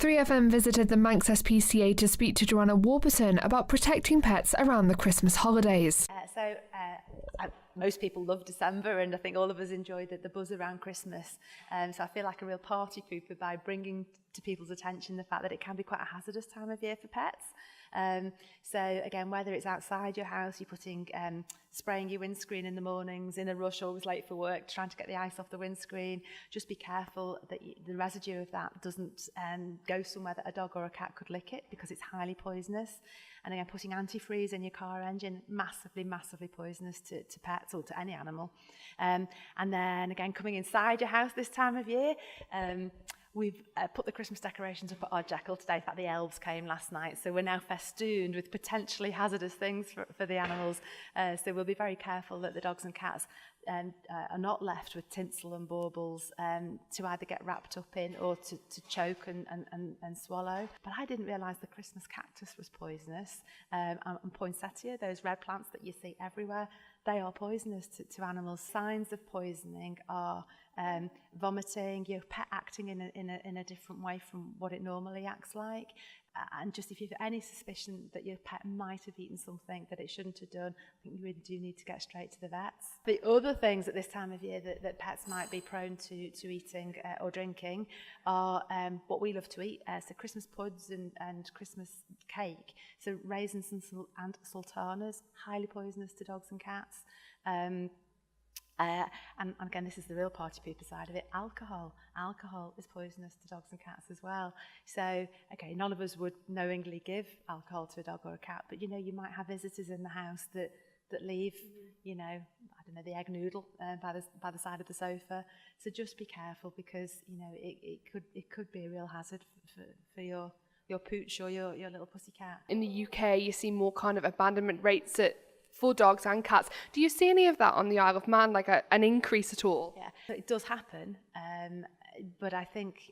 3FM visited the Manx MSPCA to speak to Joanna Warburton about protecting pets around the Christmas holidays. Most people love December, and I think all of us enjoy the buzz around Christmas. So I feel like a real party pooper by bringing to people's attention the fact that it can be quite a hazardous time of year for pets. So again, whether it's outside your house, you're putting spraying your windscreen in the mornings, in a rush, always late for work, trying to get the ice off the windscreen. Just be careful that the residue of that doesn't go somewhere that a dog or a cat could lick it, because it's highly poisonous. And again, putting antifreeze in your car engine, massively poisonous to pets or to any animal. And then again, coming inside your house this time of year, we've put the Christmas decorations up at Ardjekyll today. In fact, the elves came last night, so we're now festooned with potentially hazardous things for the animals. So we'll be very careful that the dogs and cats are not left with tinsel and baubles to either get wrapped up in or to choke and swallow. But I didn't realise the Christmas cactus was poisonous. And poinsettia, those red plants that you see everywhere, they are poisonous to animals. Signs of poisoning are vomiting, your pet acting in a different way from what it normally acts like. And just if you've any suspicion that your pet might have eaten something that it shouldn't have done, I think you really do need to get straight to the vets. The other things at this time of year that pets might be prone to eating or drinking are what we love to eat, so Christmas puds and Christmas cake. So raisins and sultanas, highly poisonous to dogs and cats. And again, this is the real party pooper side of it. Alcohol is poisonous to dogs and cats as well. So, okay, none of us would knowingly give alcohol to a dog or a cat, but you might have visitors in the house that leave, I don't know, the egg noodle by the side of the sofa. So just be careful, because it could be a real hazard for your pooch or your little pussycat. In the UK, you see more kind of abandonment rates for dogs and cats. Do you see any of that on the Isle of Man, like an increase at all? Yeah, it does happen, but I think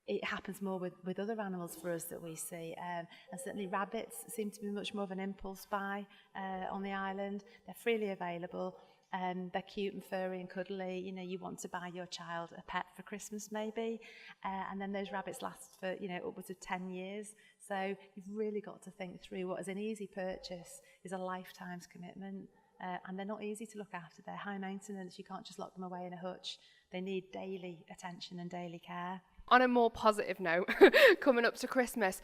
it happens more with other animals for us that we see. And certainly rabbits seem to be much more of an impulse buy on the island. They're freely available. They're cute and furry and cuddly. You want to buy your child a pet for Christmas maybe, and then those rabbits last for upwards of 10 years. So you've really got to think through what is an easy purchase is a lifetime's commitment, and they're not easy to look after. They're high maintenance. You can't just lock them away in a hutch. They need daily attention and daily care. On a more positive note, coming up to Christmas,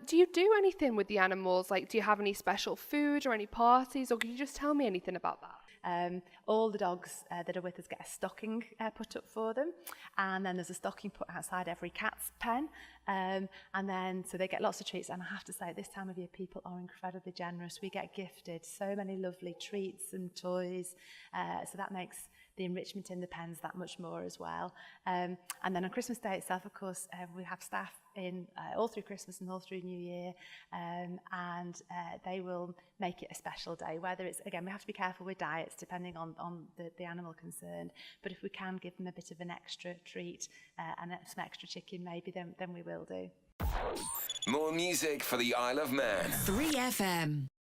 do you do anything with the animals? Like, do you have any special food or any parties, or can you just tell me anything about that? All the dogs that are with us get a stocking put up for them, and then there's a stocking put outside every cat's pen, and then so they get lots of treats. And I have to say, at this time of year, people are incredibly generous. We get gifted so many lovely treats and toys, so that makes the enrichment in the pens that much more as well. And then on Christmas Day itself, of course, we have staff in all through Christmas and all through New Year, and they will make it a special day. Whether it's, again, we have to be careful with diets depending on the animal concerned, but if we can give them a bit of an extra treat and some extra chicken maybe, then we will do. More music for the Isle of Man. 3FM.